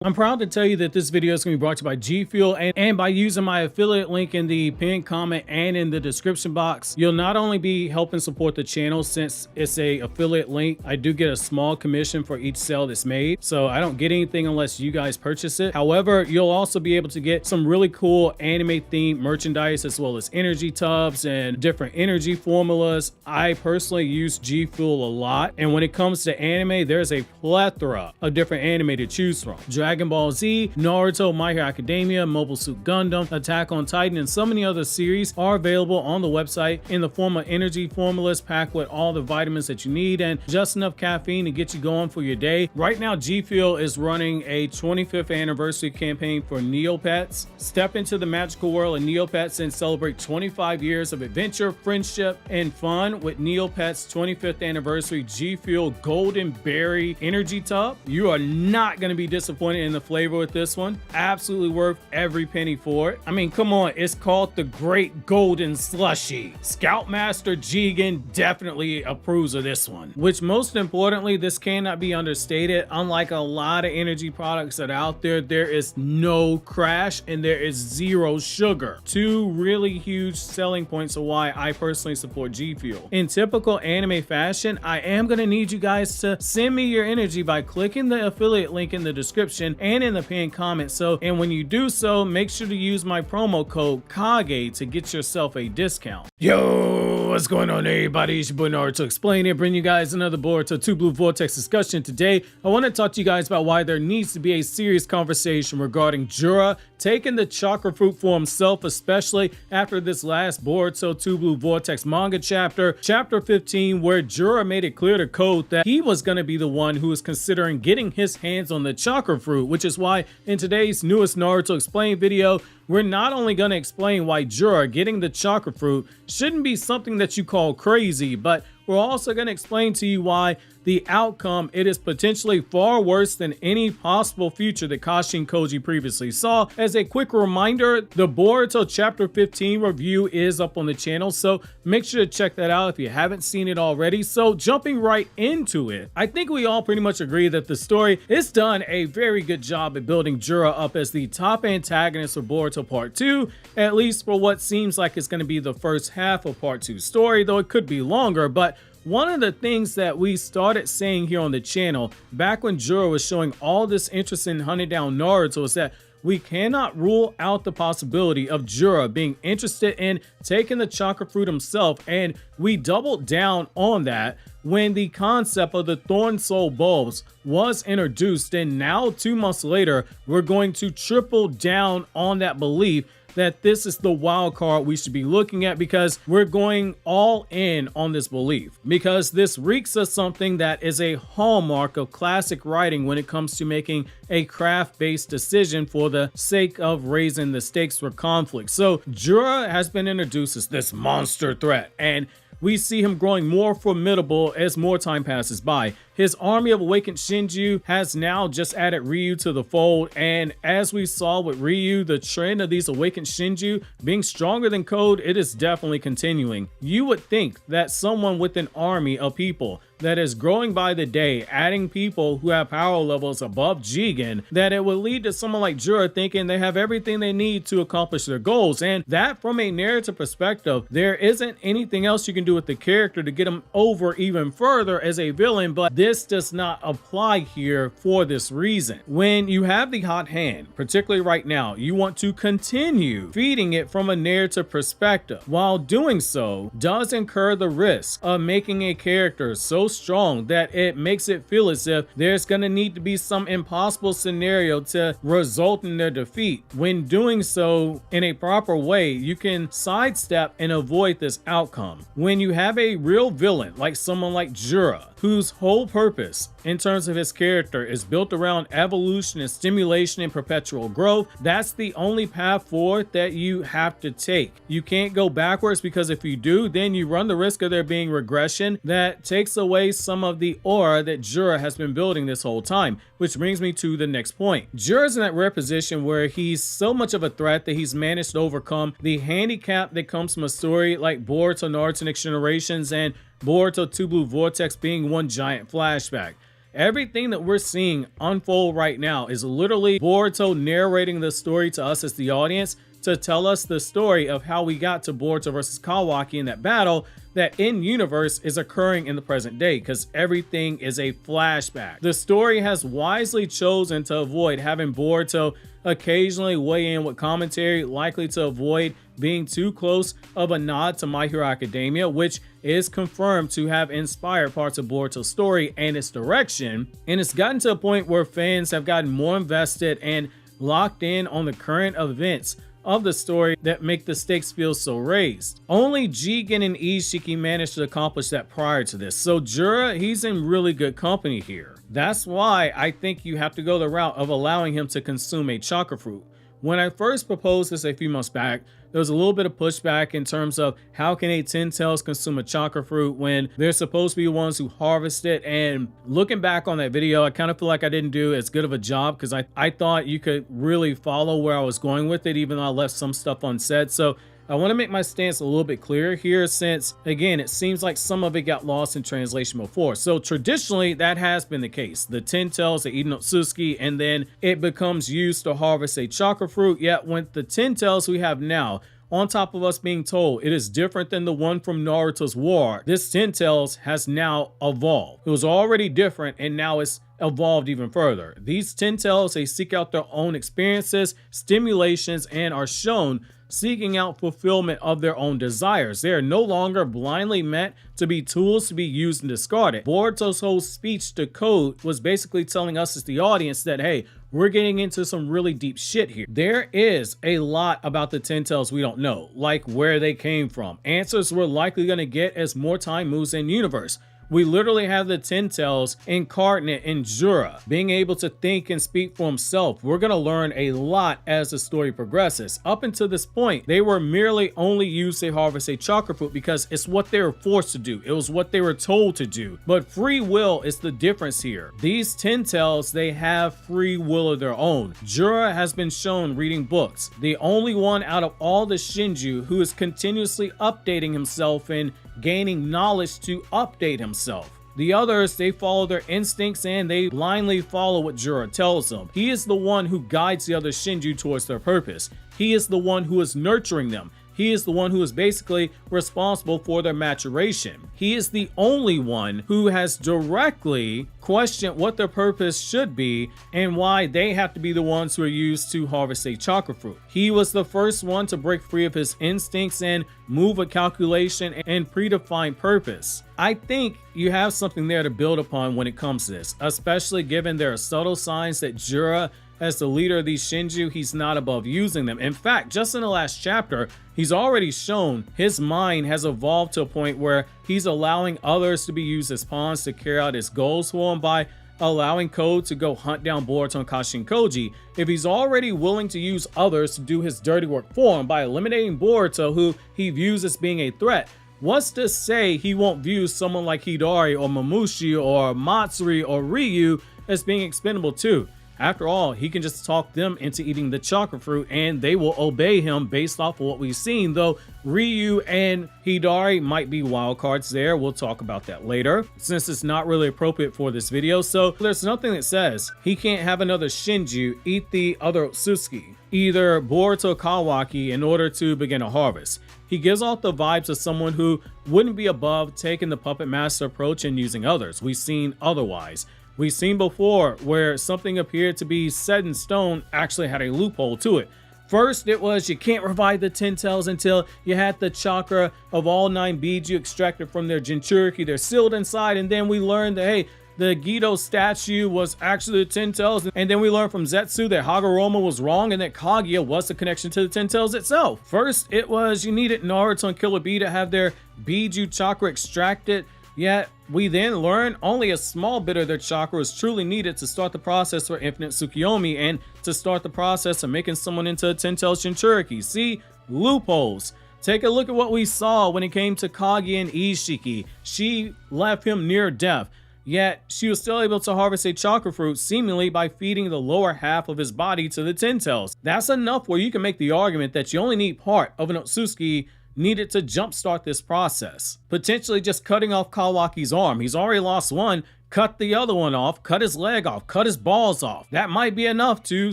I'm proud to tell you that this video is going to be brought to you by G Fuel, and by using my affiliate link in the pinned comment and in the description box, you'll not only be helping support the channel since it's a affiliate link. I do get a small commission for each sale that's made, so I don't get anything unless you guys purchase it. However, you'll also be able to get some really cool anime themed merchandise as well as energy tubs and different energy formulas. I personally use G Fuel a lot, and when it comes to anime, there's a plethora of different anime to choose from. Dragon Ball Z, Naruto, My Hero Academia, Mobile Suit Gundam, Attack on Titan, and so many other series are available on the website in the form of energy formulas packed with all the vitamins that you need and just enough caffeine to get you going for your day. Right now, G Fuel is running a 25th anniversary campaign for Neopets. Step into the magical world of Neopets and celebrate 25 years of adventure, friendship, and fun with Neopets' 25th anniversary G Fuel Golden Berry Energy Tub. You are not going to be disappointed in the flavor with this one. Absolutely worth every penny for it. I mean, come on, it's called the Great Golden Slushy. Scoutmaster Jigen definitely approves of this one, which most importantly, this cannot be understated. Unlike a lot of energy products that are out there, there is no crash and there is zero sugar. Two really huge selling points of why I personally support G Fuel. In typical anime fashion, I am going to need you guys to send me your energy by clicking the affiliate link in the description and in the pinned comment. And when you do so, make sure to use my promo code KAGE to get yourself a discount. Yo, what's going on everybody? It's your boy Naruto Explain here, bringing you guys another Boruto 2 Blue Vortex discussion. Today, I want to talk to you guys about why there needs to be a serious conversation regarding Jura taking the chakra fruit for himself, especially after this last Boruto 2 Blue Vortex manga chapter 15, where Jura made it clear to Code that he was going to be the one who was considering getting his hands on the chakra fruit, which is why in today's newest Naruto Explain video, we're not only going to explain why Jura getting the chakra fruit shouldn't be something that you call crazy, but we're also going to explain to you why the outcome, it is potentially far worse than any possible future that Kashi and Koji previously saw. As a quick reminder, the Boruto chapter 15 review is up on the channel, so make sure to check that out if you haven't seen it already. So jumping right into it, I think we all pretty much agree that the story has done a very good job at building Jura up as the top antagonist of Boruto Part 2, at least for what seems like it's going to be the first half of Part 2 story, though it could be longer. But one of the things that we started saying here on the channel back when Jura was showing all this interest in hunting down Naruto is that we cannot rule out the possibility of Jura being interested in taking the chakra fruit himself, and we doubled down on that when the concept of the Thorn Soul bulbs was introduced, and now 2 months later we're going to triple down on that belief that this is the wild card we should be looking at, because we're going all in on this belief, because this reeks of something that is a hallmark of classic writing when it comes to making a craft-based decision for the sake of raising the stakes for conflict. So Jura has been introduced as this monster threat, and we see him growing more formidable as more time passes by. His army of awakened Shinju has now just added Ryu to the fold, and as we saw with Ryu, the trend of these awakened Shinju being stronger than Code, it is definitely continuing. You would think that someone with an army of people that is growing by the day, adding people who have power levels above Jigen, that it would lead to someone like Jura thinking they have everything they need to accomplish their goals, and that from a narrative perspective, there isn't anything else you can do with the character to get him over even further as a villain. But this does not apply here for this reason. When you have the hot hand, particularly right now, you want to continue feeding it from a narrative perspective. While doing so does incur the risk of making a character so strong that it makes it feel as if there's going to need to be some impossible scenario to result in their defeat. When doing so in a proper way, you can sidestep and avoid this outcome. When you have a real villain like someone like Jura, whose whole purpose in terms of his character is built around evolution and stimulation and perpetual growth, that's the only path forward that you have to take. You can't go backwards, because if you do, then you run the risk of there being regression that takes away some of the aura that Jura has been building this whole time. Which brings me to the next point. Jura's in that rare position where he's so much of a threat that he's managed to overcome the handicap that comes from a story like Boruto Naruto Next Generations and Boruto 2 Blue Vortex being one giant flashback. Everything that we're seeing unfold right now is literally Boruto narrating the story to us as the audience to tell us the story of how we got to Boruto versus Kawaki in that battle that in universe is occurring in the present day, because everything is a flashback. The story has wisely chosen to avoid having Boruto occasionally weigh in with commentary, likely to avoid being too close of a nod to My Hero Academia, which is confirmed to have inspired parts of Boruto's story and its direction. And it's gotten to a point where fans have gotten more invested and locked in on the current events of the story that make the stakes feel so raised. Only Jigen and Isshiki managed to accomplish that prior to this, so Jura, he's in really good company here. That's why I think you have to go the route of allowing him to consume a chakra fruit. When I first proposed this a few months back, there was a little bit of pushback in terms of how can a 10 tails consume a chakra fruit when they're supposed to be the ones who harvest it. And looking back on that video, I kind of feel like I didn't do as good of a job, because I thought you could really follow where I was going with it, even though I left some stuff unsaid. So I want to make my stance a little bit clearer here, since again, it seems like some of it got lost in translation before. So traditionally that has been the case. The 10 tails are eaten Otsutsuki and then it becomes used to harvest a chakra fruit. Yet with the 10 tails we have now, on top of us being told it is different than the one from Naruto's War, this 10 tails has now evolved. It was already different and now it's evolved even further. These 10 tails, they seek out their own experiences, stimulations, and are shown seeking out fulfillment of their own desires. They are no longer blindly meant to be tools to be used and discarded. Boruto's whole speech to Code was basically telling us as the audience that, hey, we're getting into some really deep shit here. There is a lot about the 10 tails we don't know, like where they came from. Answers we're likely going to get as more time moves in universe. We literally have the 10 tails incarnate in Jura, being able to think and speak for himself. We're going to learn a lot as the story progresses. Up until this point, they were merely only used to harvest a chakra fruit because it's what they were forced to do. It was what they were told to do. But free will is the difference here. These 10 tails, they have free will of their own. Jura has been shown reading books, the only one out of all the Shinju who is continuously updating himself and gaining knowledge to update himself. The others, they follow their instincts and they blindly follow what Jura tells them. He is the one who guides the other Shinju towards their purpose. He is the one who is nurturing them. He is the one who is basically responsible for their maturation. He is the only one who has directly questioned what their purpose should be and why they have to be the ones who are used to harvest a chakra fruit. He was the first one to break free of his instincts and move a calculation and predefine purpose. I think you have something there to build upon when it comes to this, especially given there are subtle signs that Jura, as the leader of these Shinju, he's not above using them. In fact, just in the last chapter, he's already shown his mind has evolved to a point where he's allowing others to be used as pawns to carry out his goals for him by allowing Code to go hunt down Boruto and Kashinkoji. If he's already willing to use others to do his dirty work for him by eliminating Boruto, who he views as being a threat, what's to say he won't view someone like Hidari or Mamushi or Matsuri or Ryu as being expendable too? After all, he can just talk them into eating the chakra fruit and they will obey him based off of what we've seen, though Ryu and Hidari might be wild cards there. We'll talk about that later, since it's not really appropriate for this video. So there's nothing that says he can't have another Shinju eat the other Otsutsuki, either Boruto or Kawaki, in order to begin a harvest. He gives off the vibes of someone who wouldn't be above taking the puppet master approach and using others. We've seen otherwise. We've seen before where something appeared to be set in stone actually had a loophole to it. First, it was you can't revive the 10 tails until you had the chakra of all 9 beads you extracted from their Jinchuriki. They're sealed inside, and then we learned that, hey, the Gido statue was actually the 10 tails, and then we learned from Zetsu that Hagoromo was wrong and that Kaguya was the connection to the 10 tails itself. First, it was you needed Naruto and Killer Bee to have their Biju chakra extracted. Yet, we then learn only a small bit of their chakra is truly needed to start the process for Infinite Tsukiyomi and to start the process of making someone into a 10 tails Jinchuriki. See? Loopholes. Take a look at what we saw when it came to Kaguya and Isshiki. She left him near death, yet she was still able to harvest a chakra fruit seemingly by feeding the lower half of his body to the 10 tails. That's enough where you can make the argument that you only need part of an Otsutsuki needed to jumpstart this process. Potentially just cutting off Kawaki's arm. He's already lost one. cut the other one off, cut his leg off, cut his balls off. That might be enough to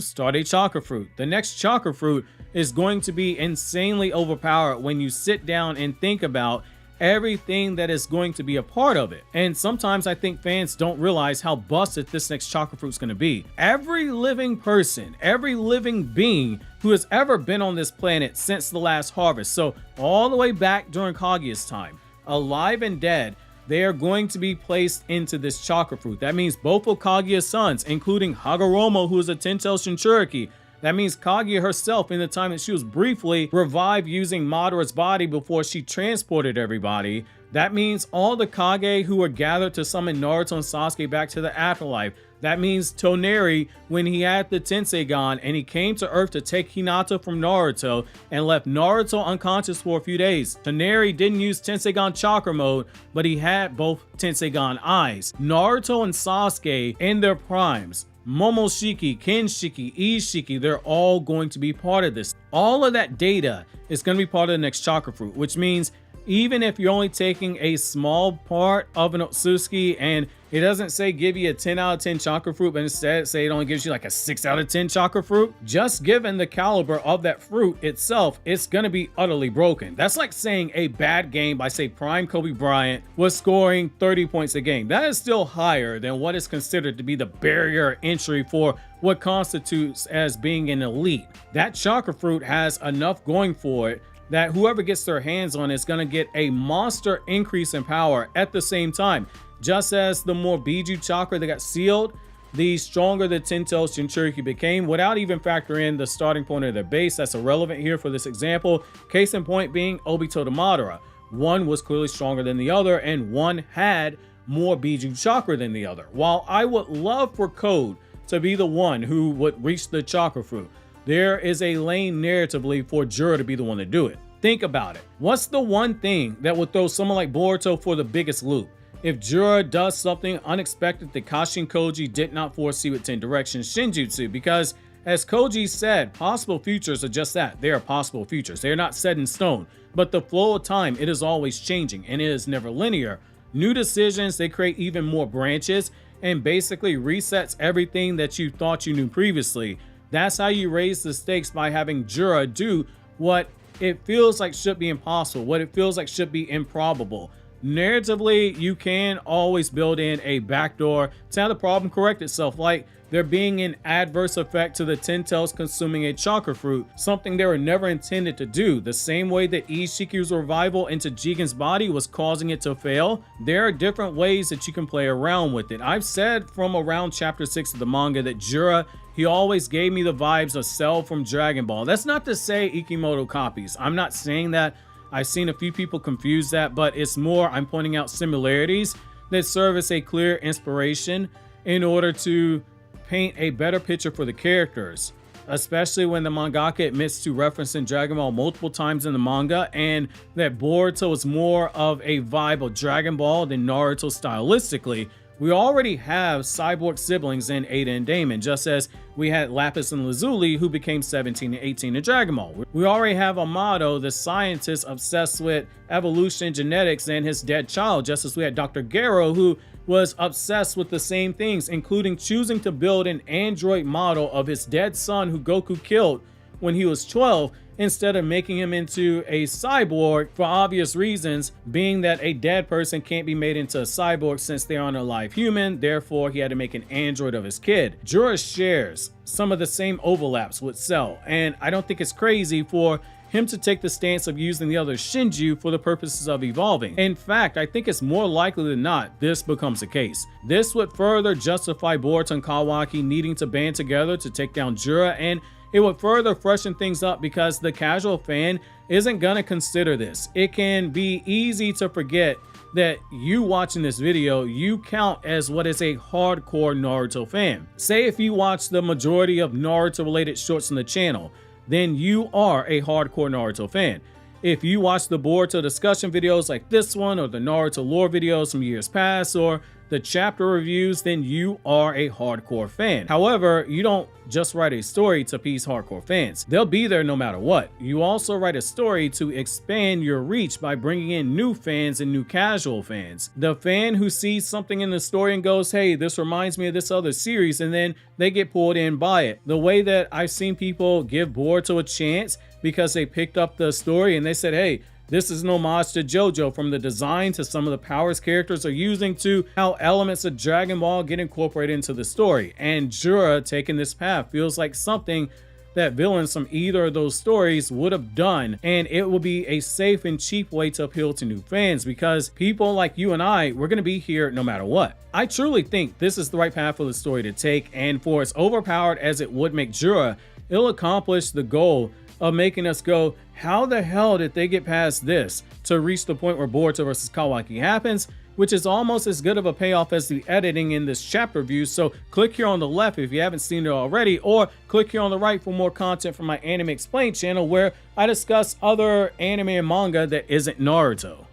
start a chakra fruit. The next chakra fruit is going to be insanely overpowered when you sit down and think about everything that is going to be a part of it. And sometimes I think fans don't realize how busted this next chakra fruit is going to be. Every living person, every living being who has ever been on this planet since the last harvest, so all the way back during Kaguya's time, alive and dead, they are going to be placed into this chakra fruit. That means both of Kaguya's sons, including Hagoromo, who is a 10-tailed Shinchuriki. That means Kaguya herself, in the time that she was briefly revived using Madara's body before she transported everybody. That means all the Kage who were gathered to summon Naruto and Sasuke back to the afterlife. That means Toneri, when he had the Tenseigan and he came to Earth to take Hinata from Naruto and left Naruto unconscious for a few days. Toneri didn't use Tenseigan Chakra mode, but he had both Tenseigan eyes. Naruto and Sasuke in their primes, Momoshiki, Kenshiki, Isshiki, they're all going to be part of this. All of that data is going to be part of the next chakra fruit, which means even if you're only taking a small part of an Otsutsuki and it doesn't say give you a 10 out of 10 chakra fruit, but instead say it only gives you like a 6 out of 10 chakra fruit, just given the caliber of that fruit itself, it's going to be utterly broken. That's like saying a bad game by, say, prime Kobe Bryant was scoring 30 points a game. That is still higher than what is considered to be the barrier entry for what constitutes as being an elite. That chakra fruit has enough going for it that whoever gets their hands on it is going to get a monster increase in power at the same time. Just as the more Biju chakra that got sealed, the stronger the 10-tailed Shinchuriki became, without even factoring in the starting point of their base. That's irrelevant here for this example. Case in point being Obito to Madara. One was clearly stronger than the other, and one had more Biju chakra than the other. While I would love for Code to be the one who would reach the chakra fruit, there is a lane narratively for Jura to be the one to do it. Think about it. What's the one thing that would throw someone like Boruto for the biggest loop? If Jura does something unexpected that Kashin Koji did not foresee with 10 Directions Shinjutsu, because as Koji said, possible futures are just that. They are possible futures. They are not set in stone, but the flow of time, it is always changing and it is never linear. New decisions, they create even more branches and basically resets everything that you thought you knew previously. That's how you raise the stakes, by having Jura do what it feels like should be impossible, what it feels like should be improbable. Narratively, you can always build in a backdoor to have the problem correct itself, like there being an adverse effect to the 10-tails consuming a chakra fruit, something they were never intended to do. The same way that Isshiki's revival into Jigen's body was causing it to fail, there are different ways that you can play around with it. I've said from around chapter 6 of the manga that Jura, he always gave me the vibes of Cell from Dragon Ball. That's not to say Ikimoto copies. I'm not saying that. I've seen a few people confuse that, but it's more I'm pointing out similarities that serve as a clear inspiration in order to paint a better picture for the characters, especially when the mangaka admits to referencing Dragon Ball multiple times in the manga, and that Boruto is more of a vibe of Dragon Ball than Naruto stylistically. We already have cyborg siblings in Ada and Damon, just as we had Lapis and Lazuli, who became 17 and 18 in Dragon Ball. We already have Amado, the scientist obsessed with evolution and genetics, and his dead child, just as we had Dr. Gero, who was obsessed with the same things, including choosing to build an android model of his dead son who Goku killed when he was 12, instead of making him into a cyborg for obvious reasons, being that a dead person can't be made into a cyborg since they aren't a live human. Therefore, he had to make an android of his kid. Jura shares some of the same overlaps with Cell, and I don't think it's crazy for him to take the stance of using the other Shinju for the purposes of evolving. In fact, I think it's more likely than not this becomes the case. This would further justify Boruto and Kawaki needing to band together to take down Jura, and it would further freshen things up because the casual fan isn't gonna consider this. It can be easy to forget that you watching this video, you count as what is a hardcore Naruto fan. Say if you watch the majority of Naruto related shorts on the channel, then you are a hardcore Naruto fan. If you watch the Boruto discussion videos like this one, or the Naruto lore videos from years past, or the chapter reviews, then you are a hardcore fan. However, you don't just write a story to appease hardcore fans. They'll be there no matter what. You also write a story to expand your reach by bringing in new fans and new casual fans. The fan who sees something in the story and goes, hey, this reminds me of this other series, and then they get pulled in by it. The way that I've seen people give Boruto a chance because they picked up the story and they said, hey, this is an homage to JoJo, from the design to some of the powers characters are using to how elements of Dragon Ball get incorporated into the story. And Jura taking this path feels like something that villains from either of those stories would have done, and it will be a safe and cheap way to appeal to new fans, because people like you and I, we're going to be here no matter what. I truly think this is the right path for the story to take, and for as overpowered as it would make Jura, it'll accomplish the goal of making us go, how the hell did they get past this to reach the point where Boruto versus Kawaki happens, which is almost as good of a payoff as the editing in this chapter review. So click here on the left if you haven't seen it already, or click here on the right for more content from my Anime Explained channel, where I discuss other anime and manga that isn't Naruto.